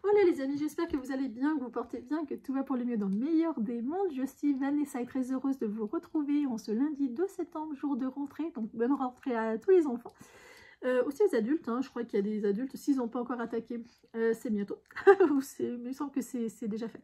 Voilà les amis, j'espère que vous allez bien, que vous portez bien, que tout va pour le mieux dans le meilleur des mondes. Je suis Vanessa et très heureuse de vous retrouver en ce lundi 2 septembre, jour de rentrée. Donc bonne rentrée à tous les enfants. Aussi aux adultes, hein, je crois qu'il y a des adultes, s'ils n'ont pas encore attaqué, c'est bientôt. Mais il me semble que c'est déjà fait.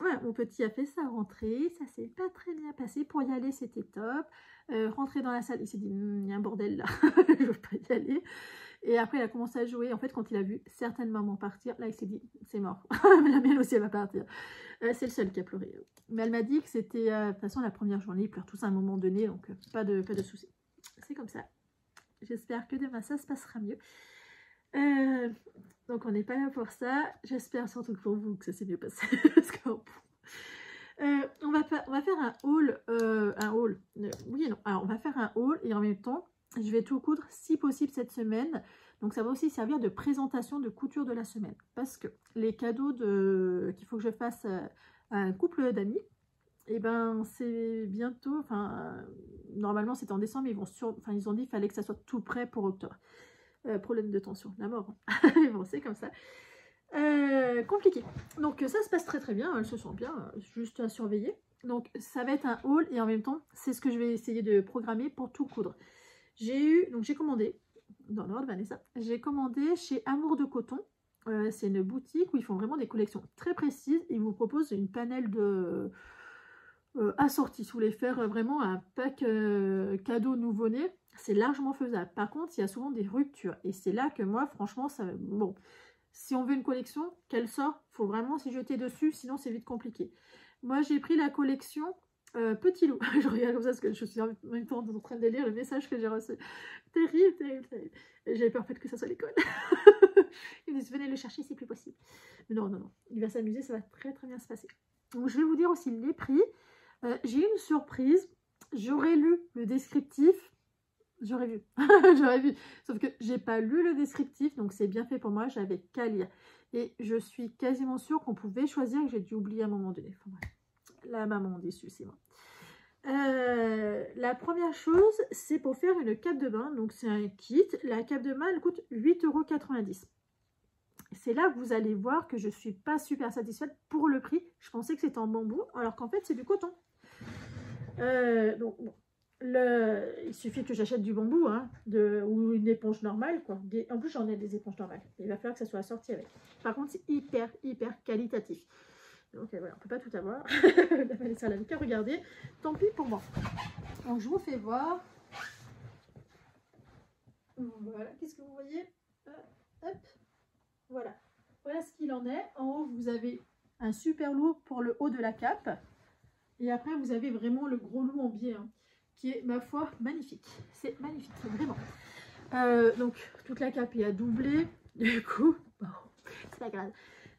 Voilà, mon petit a fait sa rentrée, ça s'est pas très bien passé. Pour y aller, c'était top. Rentrer dans la salle, il s'est dit, il y a un bordel là, je veux pas y aller. Et après, il a commencé à jouer. En fait, quand il a vu certaines mamans partir, là, il s'est dit, c'est mort. La mienne aussi, elle va partir. C'est le seul qui a pleuré. Mais elle m'a dit que c'était, de toute façon, la première journée. Ils pleurent tous à un moment donné, donc pas de soucis. C'est comme ça. J'espère que demain, ça se passera mieux. Donc, on n'est pas là pour ça. J'espère surtout que pour vous, que ça s'est mieux passé. Parce que, on va faire un haul. Oui et non. Alors, on va faire un haul et en même temps, je vais tout coudre si possible cette semaine. Donc ça va aussi servir de présentation de couture de la semaine. Parce que les cadeaux qu'il faut que je fasse à un couple d'amis, et ben c'est bientôt, normalement c'était en décembre, ils ont dit qu'il fallait que ça soit tout prêt pour octobre. Problème de tension, la mort. Mais bon, c'est comme ça. Compliqué. Donc ça se passe très très bien, elle se sent bien, juste à surveiller. Donc ça va être un haul et en même temps, c'est ce que je vais essayer de programmer pour tout coudre. J'ai commandé, dans l'ordre Vanessa, j'ai commandé chez Amour de Coton. C'est une boutique où ils font vraiment des collections très précises. Ils vous proposent une panel de assortis. Si vous voulez faire vraiment un pack cadeau nouveau-né, c'est largement faisable. Par contre, il y a souvent des ruptures. Et c'est là que moi, franchement, ça, bon, si on veut une collection, qu'elle sort, il faut vraiment s'y jeter dessus, sinon c'est vite compliqué. Moi, j'ai pris la collection Petit Loup. Je regarde comme ça parce que je suis en même temps en train de lire le message que j'ai reçu. Terrible, terrible, terrible. J'avais peur en fait que ça soit l'école. Ils me disent venez le chercher, c'est plus possible. Mais non, non, non. Il va s'amuser, ça va très très bien se passer. Donc je vais vous dire aussi les prix. J'ai une surprise. J'aurais lu le descriptif. J'aurais vu. J'aurais vu. Sauf que j'ai pas lu le descriptif, donc c'est bien fait pour moi. J'avais qu'à lire. Et je suis quasiment sûre qu'on pouvait choisir, que j'ai dû oublier à un moment donné. Enfin, bref. La maman déçue, c'est moi. La première chose, c'est pour faire une cape de bain. Donc c'est un kit. La cape de bain, elle coûte 8,90 €. C'est là que vous allez voir que je ne suis pas super satisfaite pour le prix. Je pensais que c'était en bambou, alors qu'en fait c'est du coton. Donc bon, il suffit que j'achète du bambou, hein, ou une éponge normale, quoi. En plus j'en ai des éponges normales. Il va falloir que ça soit assorti avec. Par contre c'est hyper qualitatif. Donc voilà, on ne peut pas tout avoir. La Vanessa, elle n'avait qu'à regarder. Tant pis pour moi. Donc je vous fais voir. Voilà, qu'est-ce que vous voyez? Hop, voilà. Voilà ce qu'il en est. En haut, vous avez un super lourd pour le haut de la cape. Et après, vous avez vraiment le gros loup en biais, hein, qui est, ma foi, magnifique. C'est magnifique, vraiment. Donc, toute la cape est à doubler. Du coup, bon, c'est pas grave.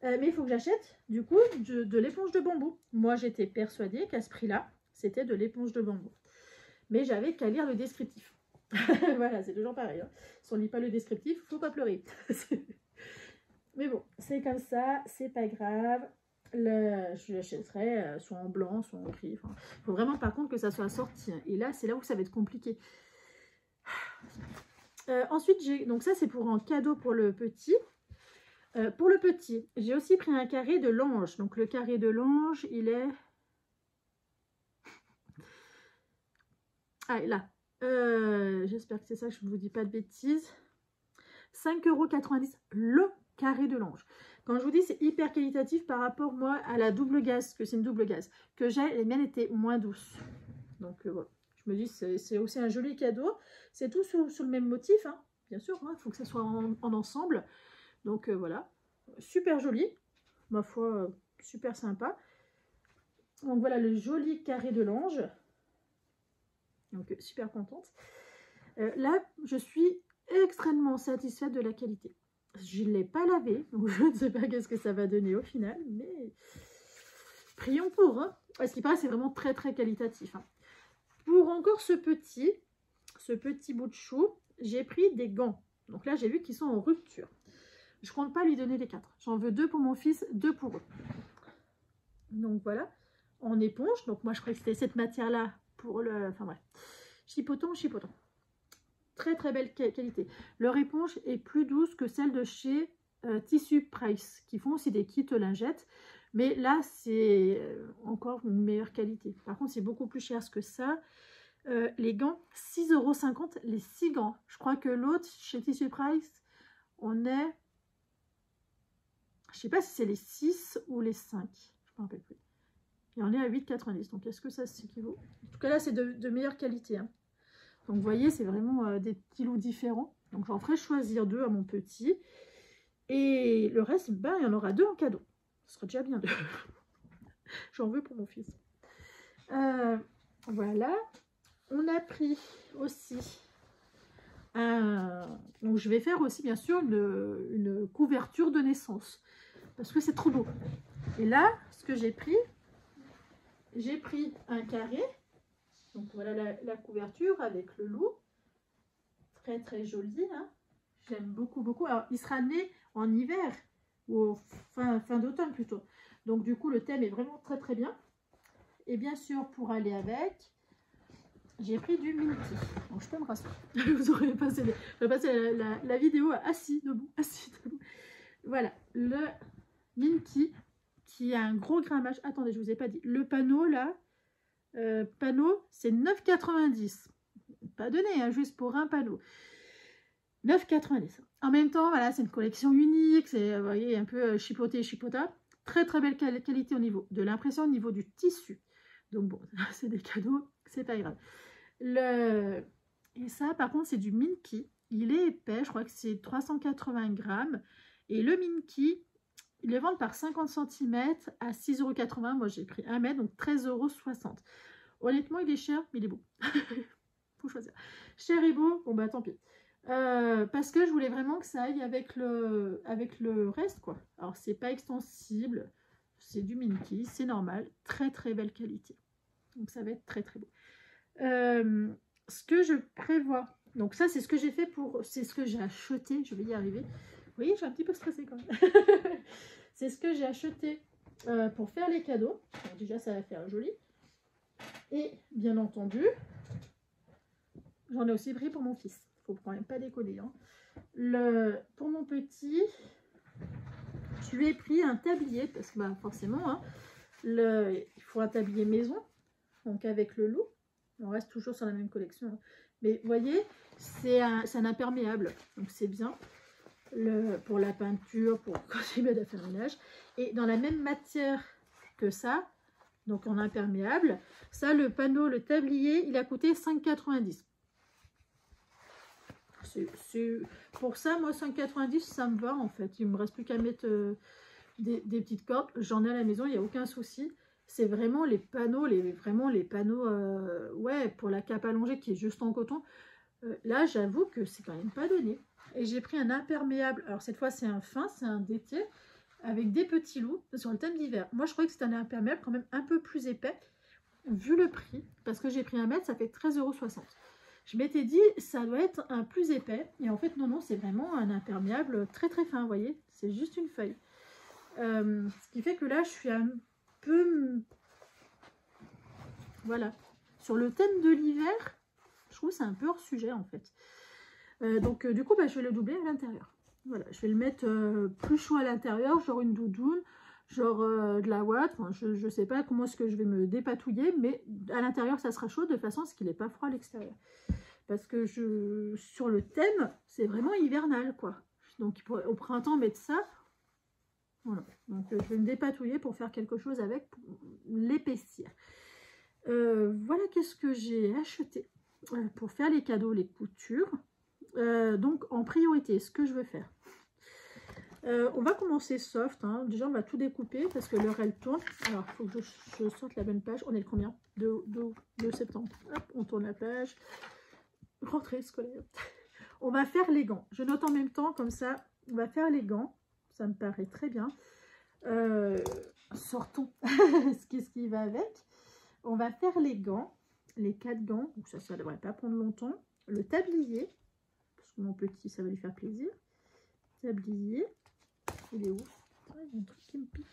Mais il faut que j'achète, du coup, de l'éponge de bambou. Moi, j'étais persuadée qu'à ce prix-là, c'était de l'éponge de bambou. Mais j'avais qu'à lire le descriptif. Voilà, c'est toujours pareil. Hein. Si on ne lit pas le descriptif, il ne faut pas pleurer. Mais bon, c'est comme ça, c'est pas grave. Je l'achèterai soit en blanc, soit en gris. Enfin, faut vraiment par contre que ça soit assorti. Et là, c'est là où ça va être compliqué. Ensuite, donc ça c'est pour un cadeau pour le petit. Pour le petit, j'ai aussi pris un carré de l'ange. Donc le carré de l'ange, il est... Ah, là. J'espère que c'est ça, que je ne vous dis pas de bêtises. 5,90 € le carré de l'ange. Quand je vous dis c'est hyper qualitatif par rapport moi à la double gaze, que c'est une double gaze, que j'ai, les miennes étaient moins douces. Donc voilà, je me dis c'est aussi un joli cadeau. C'est tout sous le même motif, hein. Bien sûr, il faut que ça soit en ensemble. Donc voilà, super joli, ma foi, super sympa. Donc voilà le joli carré de l'ange. Donc super contente. Là, je suis extrêmement satisfaite de la qualité. Je ne l'ai pas lavé, donc je ne sais pas qu'est-ce que ça va donner au final, mais prions pour. Hein. Ce qui paraît, c'est vraiment très qualitatif. Hein. Pour encore ce petit bout de chou, j'ai pris des gants. Donc là, j'ai vu qu'ils sont en rupture. Je ne compte pas lui donner les 4. J'en veux 2 pour mon fils, 2 pour eux. Donc voilà, en éponge. Donc moi, je croyais que c'était cette matière-là pour le... Enfin bref, chipoton. Très belle qualité. Leur éponge est plus douce que celle de chez Tissu Price, qui font aussi des kits lingettes. Mais là, c'est encore une meilleure qualité. Par contre, c'est beaucoup plus cher que ça. Les gants, 6,50 € les 6 gants. Je crois que l'autre, chez Tissu Price, on est... Je sais pas si c'est les 6 ou les 5. Je ne me rappelle plus. Et on est à 8,90. Donc, est-ce que ça s'équivaut? En tout cas, là, c'est de meilleure qualité. Hein. Donc, vous voyez, c'est vraiment des petits lots différents. Donc, j'en ferai choisir 2 à mon petit. Et le reste, ben, il y en aura 2 en cadeau. Ce sera déjà bien 2. J'en veux pour mon fils. Voilà. On a pris aussi donc je vais faire aussi bien sûr une couverture de naissance. Parce que c'est trop beau. Et là, ce que j'ai pris un carré. Donc voilà la couverture avec le loup. Très très joli. Hein. J'aime beaucoup beaucoup. Alors il sera né en hiver. Ou fin d'automne plutôt. Donc du coup le thème est vraiment très très bien. Et bien sûr pour aller avec, j'ai pris du Minky. Donc je peux me rasseoir. Vous aurez passé, la vidéo assis debout, assis debout. Voilà, le Minky qui a un gros grammage. Attendez, je vous ai pas dit. Le panneau là, panneau c'est 9,90. Pas donné, hein, juste pour un panneau. 9,90. En même temps, voilà, c'est une collection unique. C'est, vous voyez, un peu chipoté, chipota. Très très belle qualité au niveau de l'impression, au niveau du tissu. Donc bon, c'est des cadeaux, c'est pas grave. Et ça, par contre, c'est du Minky. Il est épais, je crois que c'est 380 grammes. Et le Minky, ils le vendent par 50 cm à 6,80 €. Moi, j'ai pris 1 mètre, donc 13,60 €. Honnêtement, il est cher, mais il est beau. Faut choisir. Cher et beau, bon bah tant pis. Parce que je voulais vraiment que ça aille avec le reste, quoi. Alors, c'est pas extensible. C'est du Minky, c'est normal. Très, très belle qualité. Donc, ça va être très, très beau. Ce que je prévois, donc ça c'est ce que j'ai fait c'est ce que j'ai acheté, je vais y arriver. Vous voyez, je suis un petit peu stressée quand même. C'est ce que j'ai acheté pour faire les cadeaux. Donc, déjà ça va faire joli. Et bien entendu, j'en ai aussi pris pour mon fils. Faut quand même pas décoller. Hein. Pour mon petit, je lui ai pris un tablier parce que bah, forcément, hein, il faut un tablier maison, donc avec le loup. On reste toujours sur la même collection. Hein. Mais vous voyez, c'est un imperméable. Donc c'est bien pour la peinture, pour quand j'ai mis à faire le ménage. Et dans la même matière que ça, donc en imperméable, ça, le panneau, le tablier, il a coûté 5,90 €. Pour ça, moi, 5,90 €, ça me va en fait. Il ne me reste plus qu'à mettre des petites cordes. J'en ai à la maison, il n'y a aucun souci. C'est vraiment les panneaux, ouais, pour la cape allongée qui est juste en coton. Là, j'avoue que c'est quand même pas donné. Et j'ai pris un imperméable. Alors, cette fois, c'est un fin, c'est un d'été, avec des petits loups sur le thème d'hiver. Moi, je croyais que c'était un imperméable quand même un peu plus épais, vu le prix. Parce que j'ai pris 1 mètre, ça fait 13,60 €. Je m'étais dit, ça doit être un plus épais. Et en fait, non, c'est vraiment un imperméable très, très fin, vous voyez. C'est juste une feuille. Ce qui fait que là, je suis un peu, voilà, sur le thème de l'hiver, je trouve que c'est un peu hors sujet en fait. Donc du coup, bah, je vais le doubler à l'intérieur. Voilà, je vais le mettre plus chaud à l'intérieur, genre une doudoune, genre de la ouate. Enfin, je sais pas comment est-ce que je vais me dépatouiller, mais à l'intérieur, ça sera chaud de façon à ce qu'il n'est pas froid à l'extérieur. Parce que sur le thème, c'est vraiment hivernal, quoi. Donc au printemps, mettre ça. Voilà, donc je vais me dépatouiller pour faire quelque chose avec, pour l'épaissir. Voilà qu'est-ce que j'ai acheté pour faire les cadeaux, les coutures. Donc en priorité, ce que je veux faire. On va commencer soft. Hein. Déjà, on va tout découper parce que l'heure elle tourne. Alors, il faut que je sorte la bonne page. On est le combien? 2 septembre. Hop, on tourne la page. Rentrée scolaire. On va faire les gants. Je note en même temps, comme ça, on va faire les gants. Ça me paraît très bien. Sortons ce qui va avec. On va faire les gants, les 4 gants. Donc ça ne devrait pas prendre longtemps. Le tablier, parce que mon petit, ça va lui faire plaisir. Tablier, il est où? Il y a un truc qui me pique.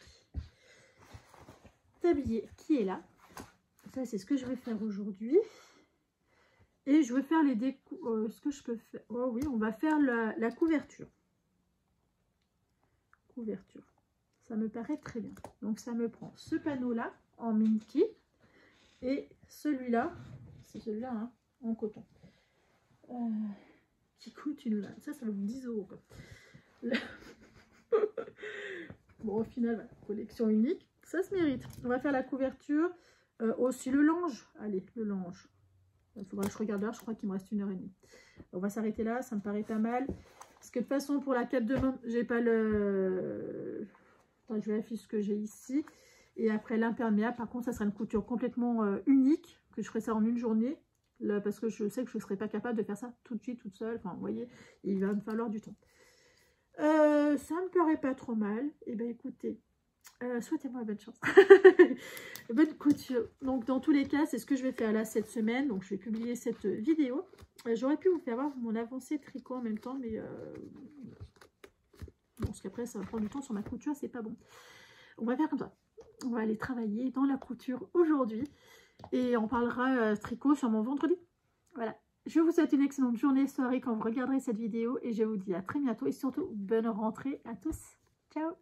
Tablier qui est là. Ça, c'est ce que je vais faire aujourd'hui. Et je vais faire les décou... ce que je peux faire... Oh oui, on va faire la couverture. couverture. Ça me paraît très bien. Donc ça me prend ce panneau-là en Minky et celui-là, c'est celui-là hein, en coton. Qui coûte une lame. Ça vaut 10 €. Quoi. Bon, au final, voilà, collection unique. Ça se mérite. On va faire la couverture. Aussi le linge. Allez, le linge. Il faudra que je regarde l'heure. Je crois qu'il me reste 1h30. On va s'arrêter là. Ça me paraît pas mal. Parce que de toute façon, pour la cape de main, j'ai pas le... Attends, je vérifie ce que j'ai ici. Et après, l'imperméable. Par contre, ça sera une couture complètement unique. Que je ferai ça en une journée. Là, parce que je sais que je ne serai pas capable de faire ça tout de suite, toute seule. Enfin, vous voyez, il va me falloir du temps. Ça me paraît pas trop mal. Et bien, écoutez, souhaitez-moi bonne chance. Bonne couture. Donc, dans tous les cas, c'est ce que je vais faire là cette semaine. Donc, je vais publier cette vidéo. J'aurais pu vous faire voir mon avancée tricot en même temps, mais bon, parce qu'après, ça va prendre du temps sur ma couture, c'est pas bon. On va faire comme ça. On va aller travailler dans la couture aujourd'hui. Et on parlera tricot sur mon vendredi. Voilà. Je vous souhaite une excellente journée, soirée quand vous regarderez cette vidéo. Et je vous dis à très bientôt. Et surtout, bonne rentrée à tous. Ciao!